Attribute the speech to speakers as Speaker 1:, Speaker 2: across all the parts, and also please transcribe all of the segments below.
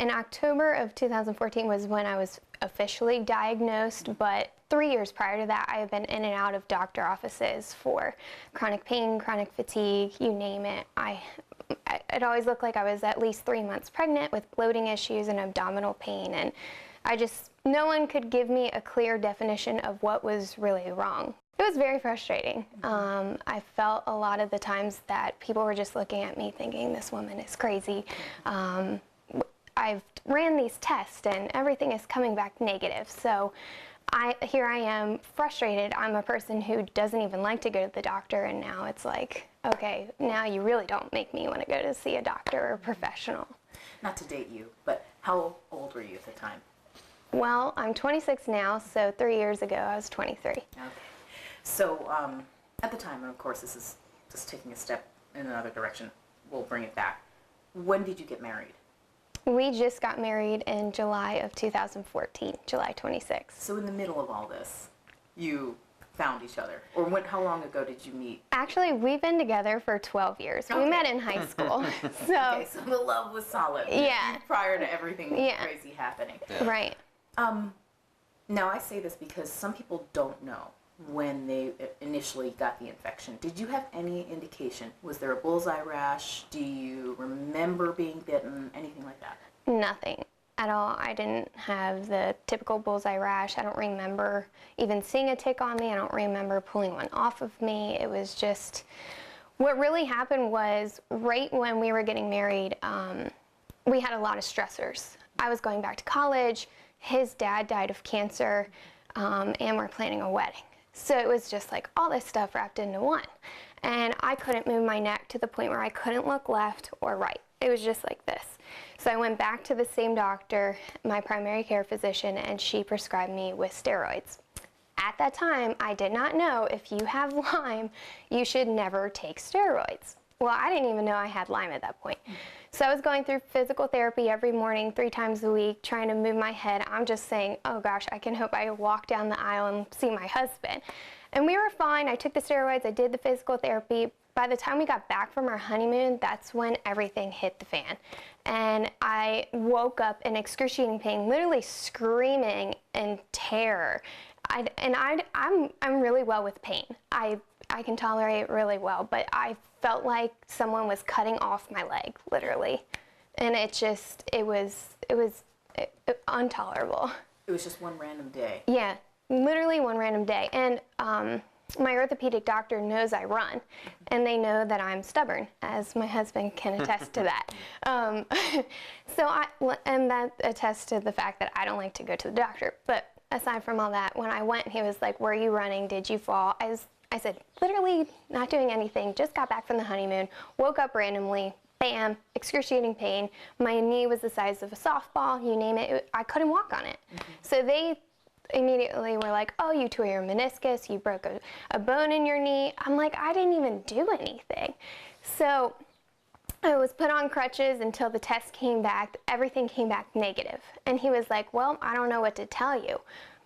Speaker 1: In October of 2014 was when I was officially diagnosed, but 3 years prior to that, I have been in and out of doctor offices for chronic pain, chronic fatigue, you name it. It always looked like I was at least 3 months pregnant with bloating issues and abdominal pain, and no one could give me a clear definition of what was really wrong. It was very frustrating. I felt a lot of the times that people were just looking at me thinking, this woman is crazy. I've ran these tests and everything is coming back negative. So here I am frustrated. I'm a person who doesn't even like to go to the doctor, and now it's like, okay, now you really don't make me want to go to see a doctor or a professional.
Speaker 2: Not to date you, but how old were you at the time?
Speaker 1: Well, I'm 26 now, so 3 years ago I was 23.
Speaker 2: Okay. So at the time, and of course this is just taking a step in another direction, we'll bring it back. When did you get married?
Speaker 1: We just got married in July of 2014, July 26th.
Speaker 2: So in the middle of all this, you found each other? Or how long ago did you meet?
Speaker 1: Actually, we've been together for 12 years. Okay. We met in high school.
Speaker 2: Okay, so the love was solid.
Speaker 1: Yeah.
Speaker 2: Prior to everything crazy happening.
Speaker 1: Yeah. Right.
Speaker 2: Now I say this because some people don't know when they initially got the infection. Did you have any indication? Was there a bullseye rash? Do you remember being bitten? Anything like that?
Speaker 1: Nothing at all. I didn't have the typical bullseye rash. I don't remember even seeing a tick on me. I don't remember pulling one off of me. It was just, what really happened was right when we were getting married, we had a lot of stressors. I was going back to college. His dad died of cancer, and we're planning a wedding. So it was just like all this stuff wrapped into one. And I couldn't move my neck to the point where I couldn't look left or right. It was just like this. So I went back to the same doctor, my primary care physician, and she prescribed me with steroids. At that time, I did not know if you have Lyme, you should never take steroids. Well, I didn't even know I had Lyme at that point. So I was going through physical therapy every morning, 3 times a week, trying to move my head. I'm just saying, oh gosh, I can hope I walk down the aisle and see my husband. And we were fine. I took the steroids, I did the physical therapy. By the time we got back from our honeymoon, that's when everything hit the fan. And I woke up in excruciating pain, literally screaming in terror. I'm really well with pain. I can tolerate it really well, but I felt like someone was cutting off my leg, literally. And it was intolerable.
Speaker 2: It was just one random day.
Speaker 1: Yeah, literally one random day. And my orthopedic doctor knows I run, and they know that I'm stubborn, as my husband can attest to that. And that attests to the fact that I don't like to go to the doctor. But aside from all that, when I went, he was like, were you running? Did you fall? I said, literally not doing anything, just got back from the honeymoon, woke up randomly, bam, excruciating pain. My knee was the size of a softball, you name it, I couldn't walk on it. So they immediately were like, oh, you tore your meniscus, you broke a bone in your knee. I'm like, I didn't even do anything. So I was put on crutches until the test came back, everything came back negative. And he was like, well, I don't know what to tell you.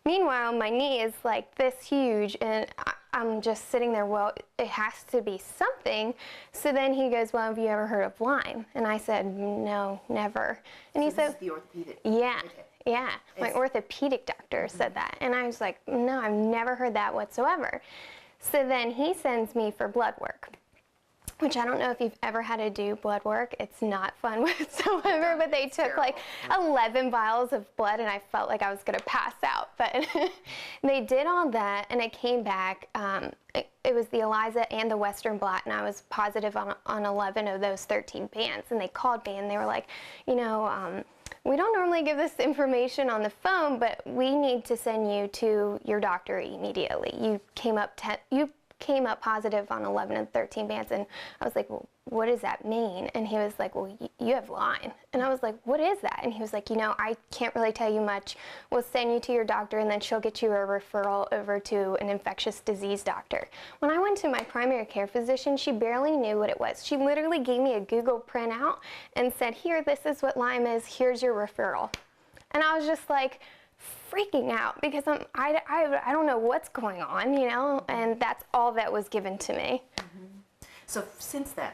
Speaker 1: Meanwhile, my knee is like this huge, and I'm just sitting there, well, it has to be something. So then he goes, well, have you ever heard of Lyme? And I said, no, never. And
Speaker 2: so
Speaker 1: he said,
Speaker 2: this is the orthopedic?
Speaker 1: Yeah, yeah. My orthopedic doctor said that. And I was like, no, I've never heard that whatsoever. So then he sends me for blood work, which I don't know if you've ever had to do blood work. It's not fun whatsoever, but they took like 11 vials of blood, and I felt like I was going to pass out. But they did all that, and it came back. It was the ELISA and the Western blot, and I was positive on 11 of those 13 bands. And they called me, and they were like, you know, we don't normally give this information on the phone, but we need to send you to your doctor immediately. You came up positive on 11 and 13 bands. And I was like, well, what does that mean? And he was like, well, you have Lyme. And I was like, what is that? And he was like, you know, I can't really tell you much. We'll send you to your doctor, and then she'll get you a referral over to an infectious disease doctor. When I went to my primary care physician, she barely knew what it was. She literally gave me a Google printout and said, here, this is what Lyme is. Here's your referral. And I was just like, freaking out, because I don't know what's going on, you know, and that's all that was given to me.
Speaker 2: So since then,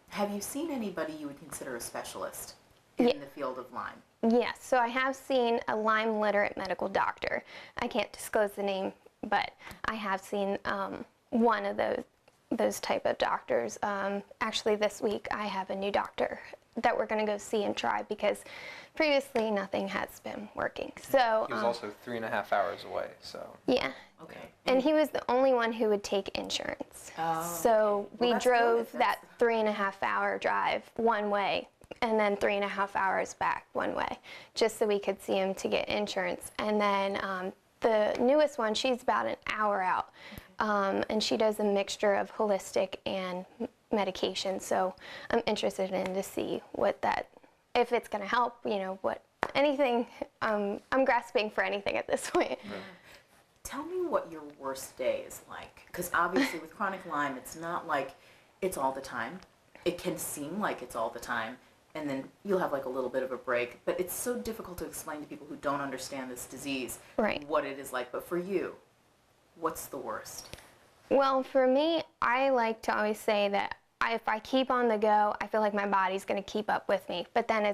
Speaker 2: have you seen anybody you would consider a specialist? in
Speaker 1: Yeah.
Speaker 2: the field of Lyme.
Speaker 1: Yes, so I have seen a Lyme literate medical doctor. I can't disclose the name, but I have seen one of those type of doctors. Actually, this week I have a new doctor that we're going to go see and try because previously nothing has been working. So
Speaker 3: He was also 3.5 hours away, so.
Speaker 1: yeah.
Speaker 2: Okay.
Speaker 1: And he was the only one who would take insurance.
Speaker 2: Oh,
Speaker 1: So
Speaker 2: Well,
Speaker 1: we
Speaker 2: that's
Speaker 1: drove
Speaker 2: good.
Speaker 1: that 3.5 hour drive one way and then 3.5 hours back one way just so we could see him to get insurance. And then the newest one, she's about an hour out. And she does a mixture of holistic and medication. So I'm interested in to see what that, if it's going to help, you know, what, anything. I'm grasping for anything at this point.
Speaker 2: Tell me what your worst day is like. Because obviously with chronic Lyme, it's not like it's all the time. It can seem like it's all the time. And then you'll have like a little bit of a break. But it's so difficult to explain to people who don't understand this disease
Speaker 1: Right.
Speaker 2: what it is like. But for you, what's the worst?
Speaker 1: Well, for me, I like to always say that if I keep on the go, I feel like my body's going to keep up with me. But then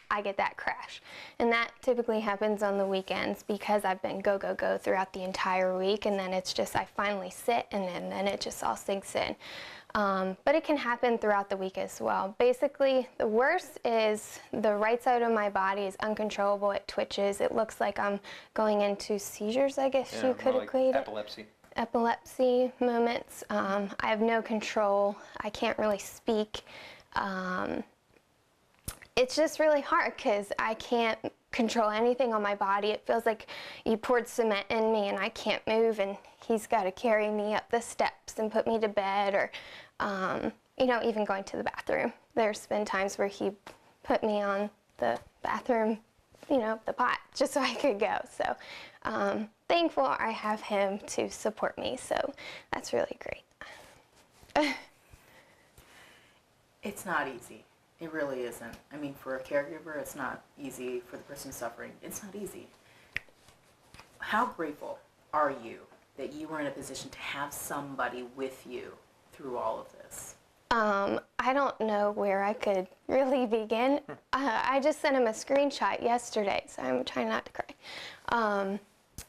Speaker 1: I get that crash. And that typically happens on the weekends because I've been go, go, go throughout the entire week. And then it's just, I finally sit and then it just all sinks in. But it can happen throughout the week as well. Basically, the worst is the right side of my body is uncontrollable. It twitches. It looks like I'm going into seizures, I guess
Speaker 3: Yeah,
Speaker 1: you could
Speaker 3: more like
Speaker 1: equate it.
Speaker 3: epilepsy.
Speaker 1: Epilepsy moments. I have no control. I can't really speak. It's just really hard because I can't control anything on my body. It feels like you poured cement in me and I can't move, and he's got to carry me up the steps and put me to bed, or you know, even going to the bathroom. There's been times where he put me on the bathroom, you know, the pot, just so I could go. So thankful I have him to support me, so that's really great.
Speaker 2: It's not easy. It really isn't. I mean, for a caregiver, it's not easy. For the person suffering, it's not easy. How grateful are you that you were in a position to have somebody with you through all of this?
Speaker 1: I don't know where I could really begin. I just sent him a screenshot yesterday, so I'm trying not to cry,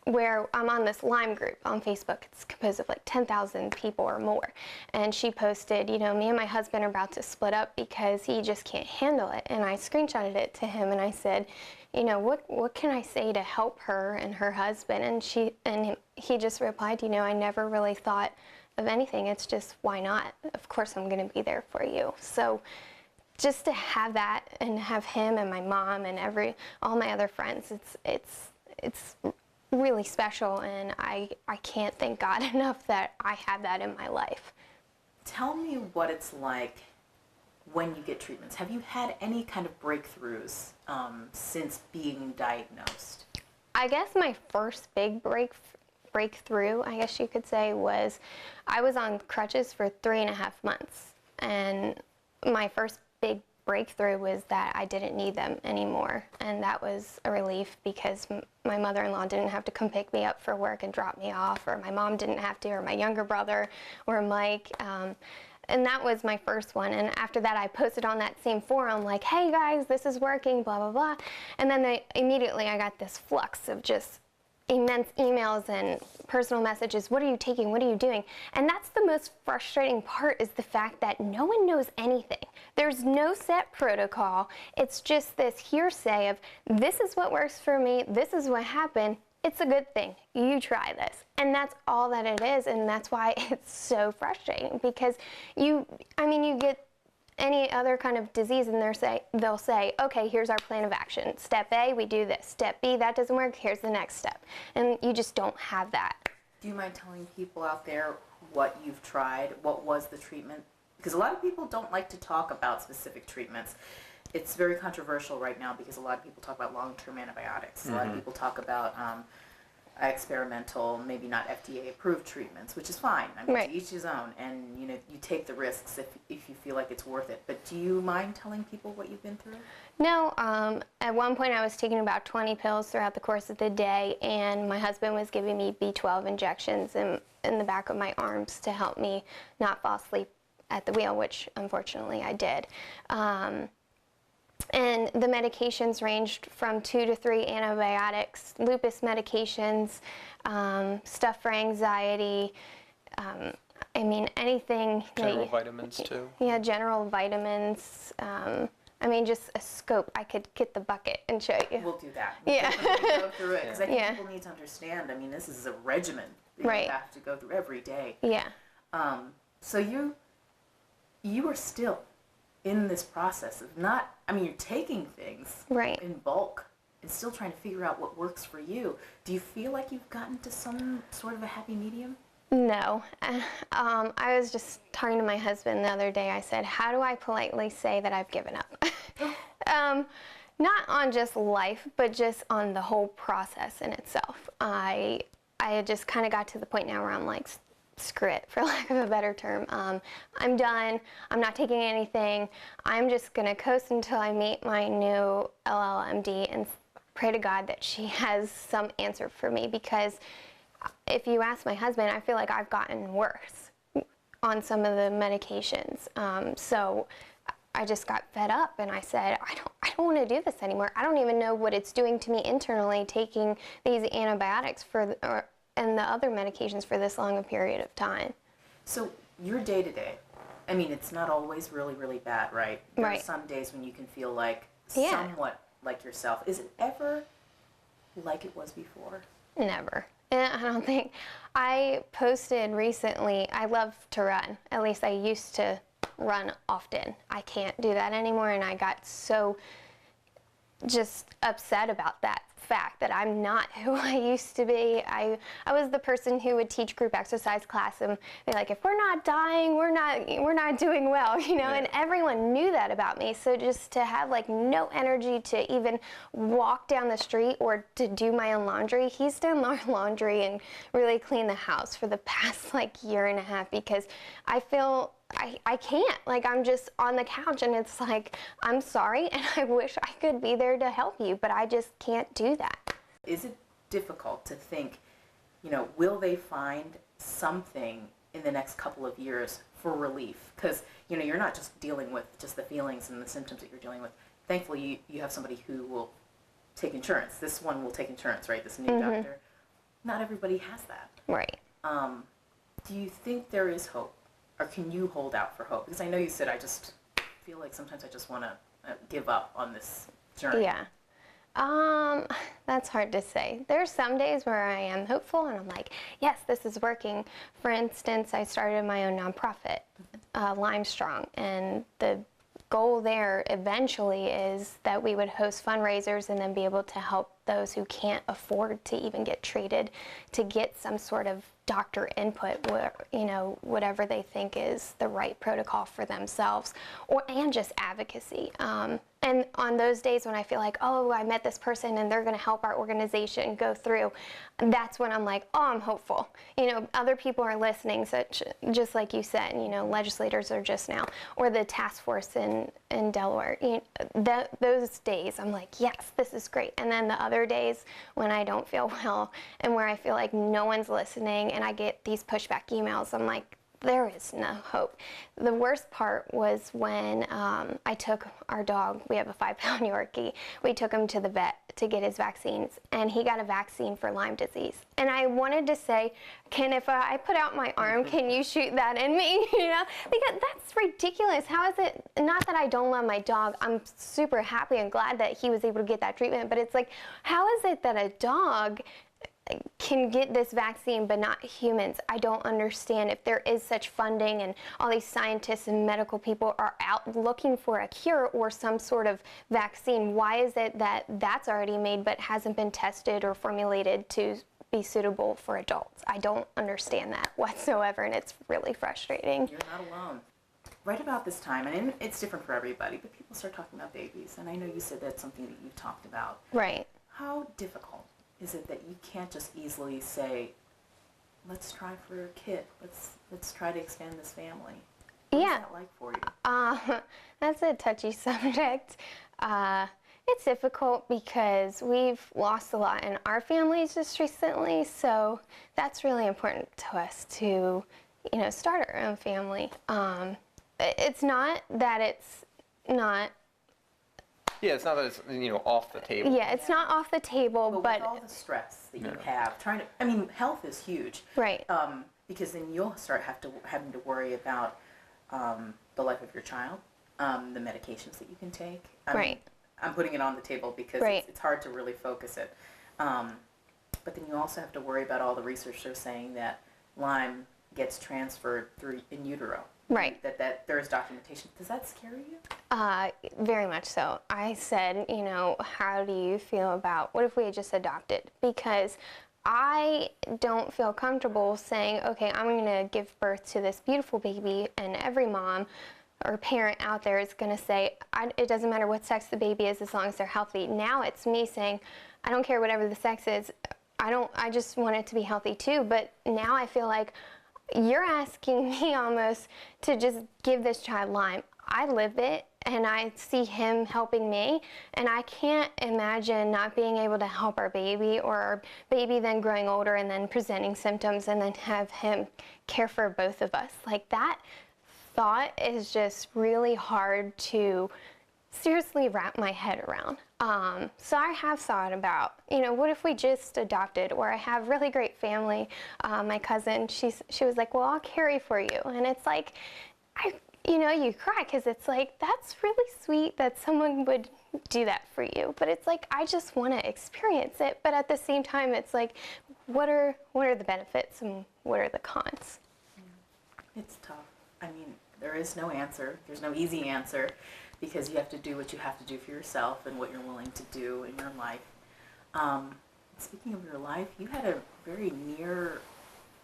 Speaker 1: where I'm on this Lyme group on Facebook. It's composed of like 10,000 people or more. And she posted, you know, me and my husband are about to split up because he just can't handle it. And I screenshotted it to him and I said, you know, what can I say to help her and her husband? And he just replied, you know, I never really thought of anything. It's just, why not? Of course I'm going to be there for you. So just to have that and have him and my mom and all my other friends, it's really special, and I can't thank God enough that I have that in my life.
Speaker 2: Tell me what it's like when you get treatments. Have you had any kind of breakthroughs since being diagnosed?
Speaker 1: I guess my first big breakthrough, I guess you could say, was I was on crutches for 3.5 months, and my first big breakthrough was that I didn't need them anymore, and that was a relief because my mother-in-law didn't have to come pick me up for work and drop me off, or my mom didn't have to, or my younger brother, or Mike. And that was my first one. And after that, I posted on that same forum like, hey guys, this is working, blah, blah, blah. And then immediately I got this flux of just immense emails and personal messages. What are you taking? What are you doing? And that's the most frustrating part, is the fact that no one knows anything. There's no set protocol. It's just this hearsay of, this is what works for me. This is what happened. It's a good thing. You try this. And that's all that it is. And that's why it's so frustrating, because you get any other kind of disease and they'll say, okay, here's our plan of action. Step A, we do this. Step B, that doesn't work. Here's the next step. And you just don't have that.
Speaker 2: Do you mind telling people out there what you've tried? What was the treatment? Because a lot of people don't like to talk about specific treatments. It's very controversial right now because a lot of people talk about long-term antibiotics. A lot of people talk about experimental, maybe not FDA-approved treatments, which is fine. I mean,
Speaker 1: Right.
Speaker 2: to each his own, and you know, you take the risks if you feel like it's worth it. But do you mind telling people what you've been through?
Speaker 1: No, at one point I was taking about 20 pills throughout the course of the day, and my husband was giving me B12 injections in the back of my arms to help me not fall asleep at the wheel, which unfortunately I did. And the medications ranged from 2 to 3 antibiotics, lupus medications, stuff for anxiety. I mean, anything.
Speaker 3: General vitamins too.
Speaker 1: Yeah, general vitamins. I mean, just a scope. I could get the bucket and show you.
Speaker 2: We'll do that.
Speaker 1: Yeah.
Speaker 2: We'll go through it because I think
Speaker 1: Yeah.
Speaker 2: people need to understand. I mean, this is a regimen that
Speaker 1: Right.
Speaker 2: you have to go through every day.
Speaker 1: Yeah.
Speaker 2: So you are still in this process of not. I mean, you're taking things
Speaker 1: Right.
Speaker 2: in bulk and still trying to figure out what works for you. Do you feel like you've gotten to some sort of a happy medium?
Speaker 1: No. I was just talking to my husband the other day. I said, how do I politely say that I've given up? Not on just life, but just on the whole process in itself. I had just kind of got to the point now where I'm like, screw it, for lack of a better term. I'm done. I'm not taking anything. I'm just going to coast until I meet my new LLMD and pray to God that she has some answer for me, because if you ask my husband, I feel like I've gotten worse on some of the medications. So I just got fed up and I said, I don't want to do this anymore. I don't even know what it's doing to me internally, taking these antibiotics and the other medications for this long a period of time.
Speaker 2: So your day to day, I mean, it's not always really, really bad, right? There
Speaker 1: Right.
Speaker 2: are some days when you can feel like
Speaker 1: Yeah.
Speaker 2: somewhat like yourself. Is it ever like it was before?
Speaker 1: Never. I don't think. I posted recently, I love to run. At least I used to run often. I can't do that anymore, and I got so just upset about that fact that I'm not who I used to be. I was the person who would teach group exercise class and be like, if we're not dying, we're not doing well, you know, and everyone knew that about me. So just to have like no energy to even walk down the street or to do my own laundry. He's done our laundry and really cleaned the house for the past like year and a half, because I feel I can't. Like, I'm just on the couch and it's like, I'm sorry and I wish I could be there to help you, but I just can't do that.
Speaker 2: Is it difficult to think, you know, will they find something in the next couple of years for relief? Because, you know, you're not just dealing with just the feelings and the symptoms that you're dealing with. Thankfully, you have somebody who will take insurance. This one will take insurance, right? This new doctor. Not everybody has that.
Speaker 1: Right.
Speaker 2: Do you think there is hope? Or can you hold out for hope? Because I know you said, I just feel like sometimes I just want to give up on this journey.
Speaker 1: Yeah. That's hard to say. There's some days where I am hopeful and I'm like, yes, this is working. For instance, I started my own nonprofit, Lime Strong, and the goal there eventually is that we would host fundraisers and then be able to help those who can't afford to even get treated to get some sort of doctor input, where, you know, whatever they think is the right protocol for themselves, and just advocacy. And on those days when I feel like, oh, I met this person and they're going to help our organization go through, that's when I'm like, oh, I'm hopeful. You know, other people are listening, such just like you said, you know, legislators are just now, or the task force in Delaware. You know, those days, I'm like, yes, this is great. And then the other days when I don't feel well and where I feel like no one's listening and I get these pushback emails, I'm like, there is no hope. The worst part was when I took our dog, we have a 5-pound Yorkie, we took him to the vet to get his vaccines, and he got a vaccine for Lyme disease. And I wanted to say, if I put out my arm, can you shoot that in me? You know, because that's ridiculous. How is it, not that I don't love my dog, I'm super happy and glad that he was able to get that treatment, but it's like, how is it that a dog can get this vaccine but not humans? I don't understand. If there is such funding and all these scientists and medical people are out looking for a cure or some sort of vaccine, why is it that that's already made but hasn't been tested or formulated to be suitable for adults? I don't understand that whatsoever, and it's really frustrating.
Speaker 2: You're not alone. Right about this time, and it's different for everybody, but people start talking about babies, and I know you said that's something that you've talked about.
Speaker 1: Right.
Speaker 2: How difficult is it that you can't just easily say, let's try for a kid, let's try to expand this family? What is that like for you?
Speaker 1: That's a touchy subject. It's difficult because we've lost a lot in our families just recently, so that's really important to us to, you know, start our own family. It's not that it's not
Speaker 3: Yeah, it's not that it's, off the table.
Speaker 1: Yeah, it's not off the table,
Speaker 2: But with all the stress that you have, health is huge.
Speaker 1: right.
Speaker 2: Because then you'll start having to worry about the life of your child, the medications that you can take. I'm putting it on the table because it's hard to really focus it. But then you also have to worry about all the research they're saying that Lyme gets transferred through in utero.
Speaker 1: Right.
Speaker 2: That there is documentation. Does that scare you?
Speaker 1: Very much so. I said, how do you feel about, what if we had just adopted? Because I don't feel comfortable saying, okay, I'm going to give birth to this beautiful baby, and every mom or parent out there is going to say, it doesn't matter what sex the baby is as long as they're healthy. Now it's me saying, I don't care whatever the sex is. I just want it to be healthy too. But now I feel like you're asking me almost to just give this child Lyme. I live it, and I see him helping me, and I can't imagine not being able to help our baby, or our baby then growing older and then presenting symptoms, and then have him care for both of us. Like, that thought is just really hard to seriously wrap my head around. So I have thought about, what if we just adopted? Or I have really great family. My cousin, she was like, well, I'll carry for you. And it's like, you cry, because it's like, that's really sweet that someone would do that for you. But it's like, I just want to experience it. But at the same time, it's like, what are the benefits and what are the cons?
Speaker 2: It's tough. There is no answer. There's no easy answer, because you have to do what you have to do for yourself and what you're willing to do in your life. Speaking of your life, you had a very near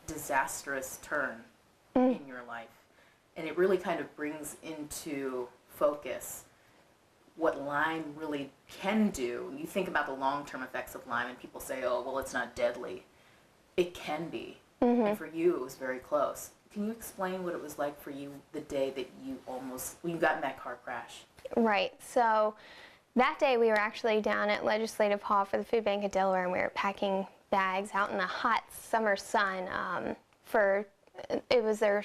Speaker 2: disastrous turn in your life. And it really kind of brings into focus what Lyme really can do. You think about the long-term effects of Lyme, and people say, oh, well, it's not deadly. It can be. And for you, it was very close. Can you explain what it was like for you the day that you got in that car crash? Right.
Speaker 1: So that day we were actually down at Legislative Hall for the Food Bank of Delaware, and we were packing bags out in the hot summer sun it was their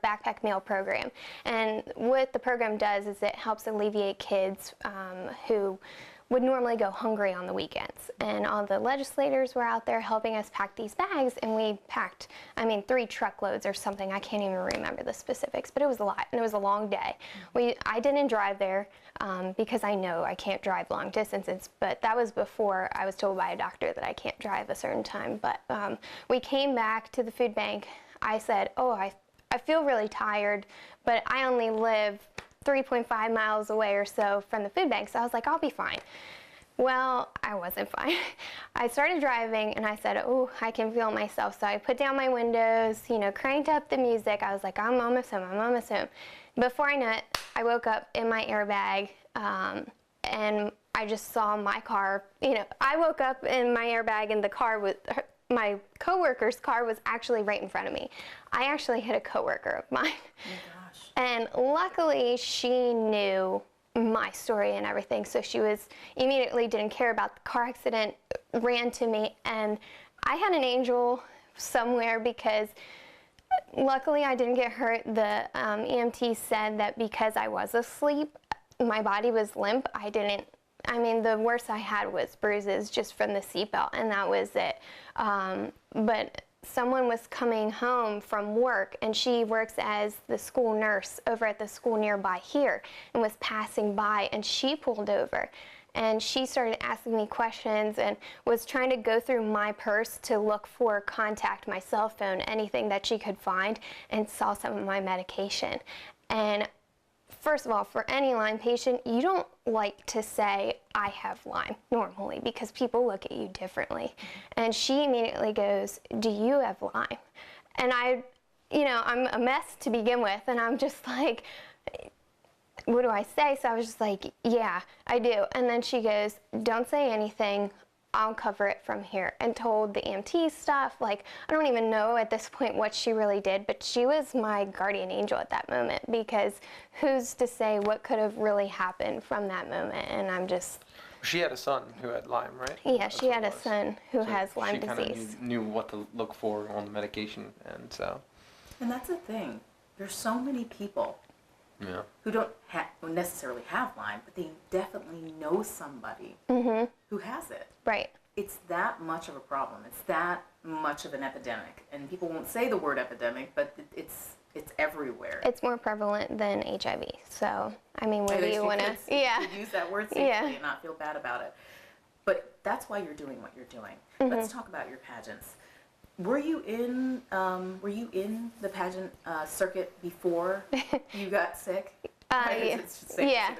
Speaker 1: backpack meal program. And what the program does is it helps alleviate kids who would normally go hungry on the weekends. And all the legislators were out there helping us pack these bags, and we packed, 3 truckloads or something. I can't even remember the specifics, but it was a lot, and it was a long day. I didn't drive there because I know I can't drive long distances, but that was before I was told by a doctor that I can't drive a certain time. But we came back to the food bank. I said, I feel really tired, but I only live 3.5 miles away or so from the food bank, so I was like, I'll be fine. Well, I wasn't fine. I started driving, and I said, I can feel myself. So I put down my windows, cranked up the music. I was like, I'm almost home. Before I know it, I woke up in my airbag, and I just saw my car. I woke up in my airbag, and the car was, my coworker's car was actually right in front of me. I actually hit a coworker of mine. Oh my gosh. And luckily, she knew my story and everything, so she immediately didn't care about the car accident, ran to me, and I had an angel somewhere, because luckily I didn't get hurt. The EMT said that because I was asleep, my body was limp. The worst I had was bruises just from the seatbelt, and that was it. But someone was coming home from work, and she works as the school nurse over at the school nearby here, and was passing by, and she pulled over. And she started asking me questions and was trying to go through my purse to look for contact, my cell phone, anything that she could find, and saw some of my medication. And first of all, for any Lyme patient, you don't like to say, I have Lyme, normally, because people look at you differently. And she immediately goes, do you have Lyme? And I'm a mess to begin with, and I'm just like, what do I say? So I was just like, yeah, I do. And then she goes, don't say anything. I'll cover it from here, and told the EMT stuff. I don't even know at this point what she really did, but she was my guardian angel at that moment, because who's to say what could have really happened from that moment? And I'm just...
Speaker 3: She had a son who had Lyme, right?
Speaker 1: Yeah, she had a son who has Lyme disease.
Speaker 3: She kind of knew what to look for on the medication, and so...
Speaker 2: And that's the thing. There's so many people
Speaker 3: Yeah.
Speaker 2: who don't necessarily have Lyme, but they definitely know somebody who has it.
Speaker 1: Right.
Speaker 2: It's that much of a problem. It's that much of an epidemic. And people won't say the word epidemic, but it's everywhere.
Speaker 1: It's more prevalent than HIV. So, I mean, what
Speaker 2: At
Speaker 1: do
Speaker 2: least
Speaker 1: you
Speaker 2: you
Speaker 1: want to?
Speaker 2: could-
Speaker 1: Yeah.
Speaker 2: you could use that word safely
Speaker 1: Yeah.
Speaker 2: and not feel bad about it. But that's why you're doing what you're doing. Let's talk about your pageants. Were you in the pageant circuit before you got sick?
Speaker 1: Yeah.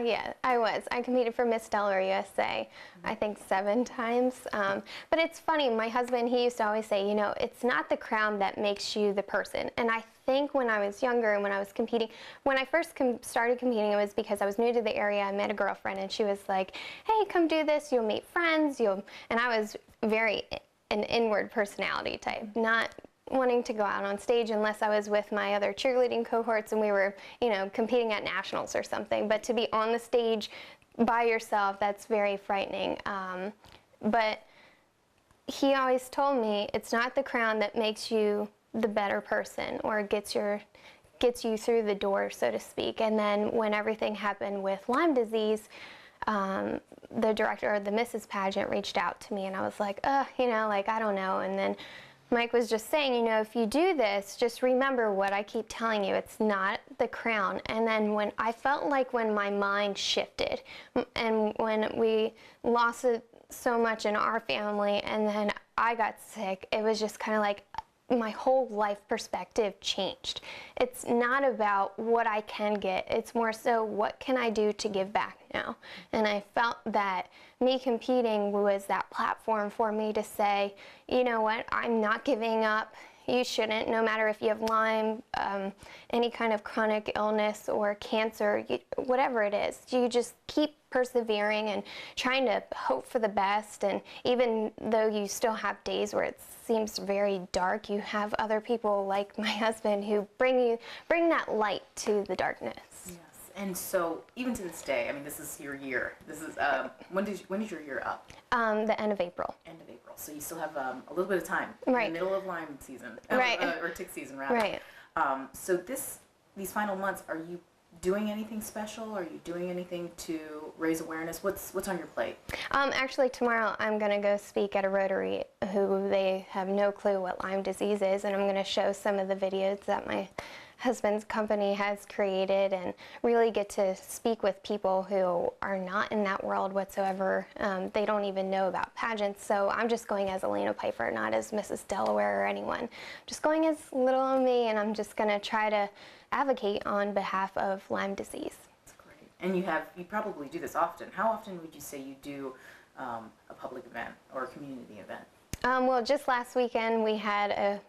Speaker 1: Yeah, I was. I competed for Miss Delaware USA, I think 7 times. But it's funny, my husband, he used to always say, you know, it's not the crown that makes you the person. And I think when I was younger and when I was competing, when I first started competing, it was because I was new to the area. I met a girlfriend and she was like, hey, come do this. You'll meet friends. And I was very an inward personality type, not wanting to go out on stage unless I was with my other cheerleading cohorts and we were, you know, competing at nationals or something. But to be on the stage by yourself, that's very frightening. But he always told me it's not the crown that makes you the better person or gets you through the door, so to speak. And then when everything happened with Lyme disease, the director of the Mrs. Pageant reached out to me and I was like, you know, like, I don't know. And then Mike was just saying, you know, if you do this, just remember what I keep telling you. It's not the crown. And then when I felt like when my mind shifted and when we lost it so much in our family and then I got sick, it was just kind of like my whole life perspective changed. It's not about what I can get. It's more so what can I do to give back now? And I felt that me competing was that platform for me to say, you know what, I'm not giving up. You shouldn't, no matter if you have Lyme, any kind of chronic illness or cancer, whatever it is, you just keep persevering and trying to hope for the best. And even though you still have days where it seems very dark, you have other people like my husband who bring that light to the darkness.
Speaker 2: Yes. And so even to this day, I mean, this is your year. This is when is your year up?
Speaker 1: The end of April.
Speaker 2: End of April. So you still have a little bit of time.
Speaker 1: Right.
Speaker 2: In the middle of Lyme season.
Speaker 1: Right.
Speaker 2: Or tick season, rather.
Speaker 1: Right.
Speaker 2: So these final months, are you doing anything special? Are you doing anything to raise awareness? What's on your plate?
Speaker 1: Actually, tomorrow I'm going to go speak at a Rotary who they have no clue what Lyme disease is, and I'm going to show some of the videos that my husband's company has created and really get to speak with people who are not in that world whatsoever. They don't even know about pageants, so I'm just going as Alina Pfeifer, not as Mrs. Delaware or anyone. Just going as little old me, and I'm just going to try to advocate on behalf of Lyme disease.
Speaker 2: That's great. And you probably do this often. How often would you say you do a public event or a community event?
Speaker 1: Well, just last weekend we had a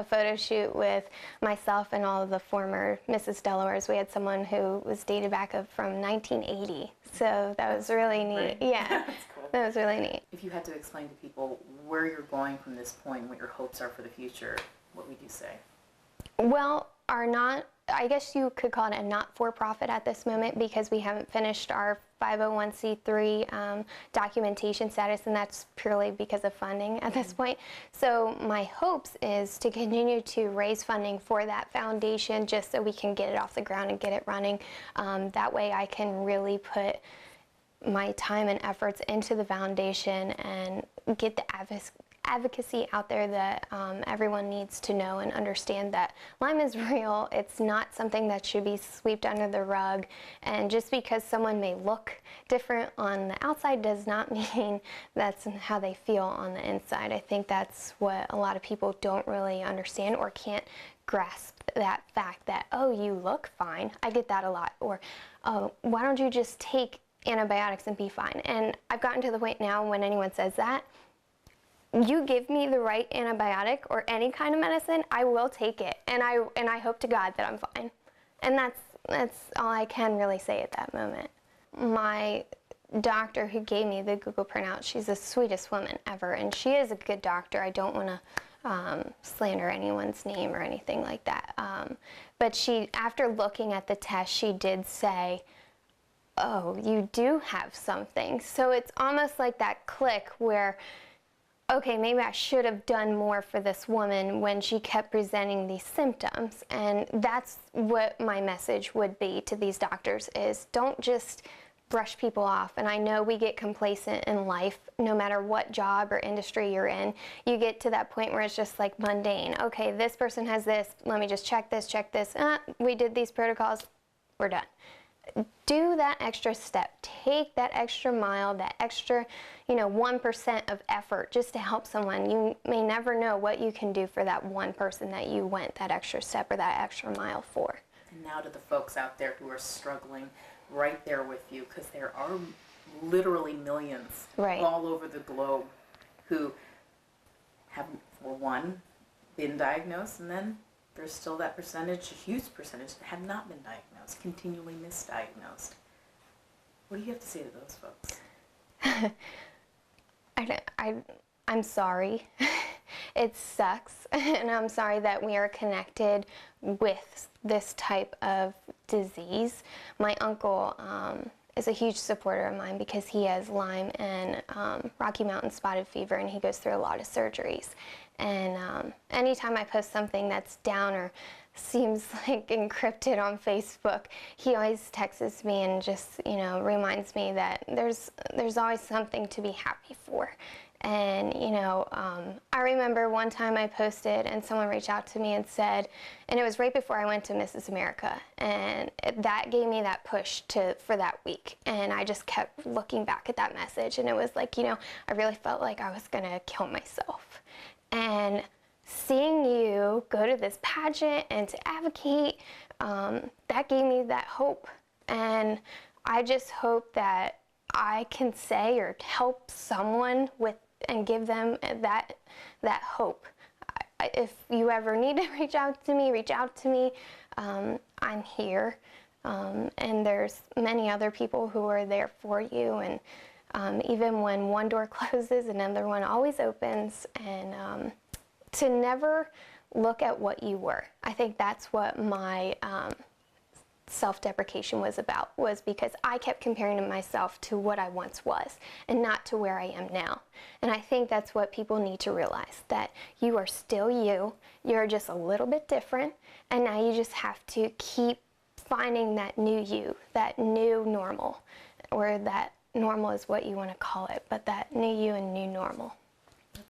Speaker 1: photo shoot with myself and all of the former Mrs. Delawares. We had someone who was dated back from 1980, so that was really neat.
Speaker 2: Right.
Speaker 1: Yeah,
Speaker 2: That's cool.
Speaker 1: that was really neat.
Speaker 2: If you had to explain to people where you're going from this point and what your hopes are for the future, what would you say?
Speaker 1: Well, I guess you could call it a not-for-profit at this moment because we haven't finished our 501c3 documentation status, and that's purely because of funding at this point. So my hopes is to continue to raise funding for that foundation just so we can get it off the ground and get it running. That way I can really put my time and efforts into the foundation and get the advocacy out there that everyone needs to know and understand that Lyme is real. It's not something that should be swept under the rug. And just because someone may look different on the outside does not mean that's how they feel on the inside. I think that's what a lot of people don't really understand or can't grasp, that fact that, oh, you look fine. I get that a lot. Or, oh, why don't you just take antibiotics and be fine? And I've gotten to the point now when anyone says that, you give me the right antibiotic or any kind of medicine, I will take it, and I hope to God that I'm fine. And that's all I can really say at that moment. My doctor who gave me the Google printout, she's the sweetest woman ever, and she is a good doctor. I don't want to slander anyone's name or anything like that. But she, after looking at the test, she did say, oh, you do have something. So it's almost like that click where okay, maybe I should have done more for this woman when she kept presenting these symptoms. And that's what my message would be to these doctors is don't just brush people off. And I know we get complacent in life, no matter what job or industry you're in. You get to that point where it's just like mundane. Okay, this person has this, let me just check this, we did these protocols, we're done. Do that extra step. Take that extra mile, that extra, 1% of effort just to help someone. You may never know what you can do for that one person that you went that extra step or that extra mile for.
Speaker 2: And now to the folks out there who are struggling, right there with you, because there are literally millions all over the globe who have, for one, been diagnosed, and then there's still that percentage, a huge percentage, that have not been diagnosed, continually misdiagnosed. What do you have to say to those folks?
Speaker 1: I'm sorry. It sucks, and I'm sorry that we are connected with this type of disease. My uncle is a huge supporter of mine because he has Lyme and Rocky Mountain spotted fever, and he goes through a lot of surgeries. And anytime I post something that's down or seems like encrypted on Facebook, he always texts me and just, reminds me that there's always something to be happy for. And, I remember one time I posted and someone reached out to me and said, and it was right before I went to Mrs. America, and that gave me that push for that week. And I just kept looking back at that message, and it was like, I really felt like I was gonna kill myself. And seeing you go to this pageant and to advocate, that gave me that hope. And I just hope that I can say or help someone with and give them that hope. If you ever need to reach out to me. I'm here. And there's many other people who are there for you. And even when one door closes, another one always opens. And to never look at what you were. I think that's what my self-deprecation was because I kept comparing myself to what I once was and not to where I am now. And I think that's what people need to realize, that you are still you, you're just a little bit different, and now you just have to keep finding that new you, that new normal, or that normal is what you want to call it, but that new you and new normal.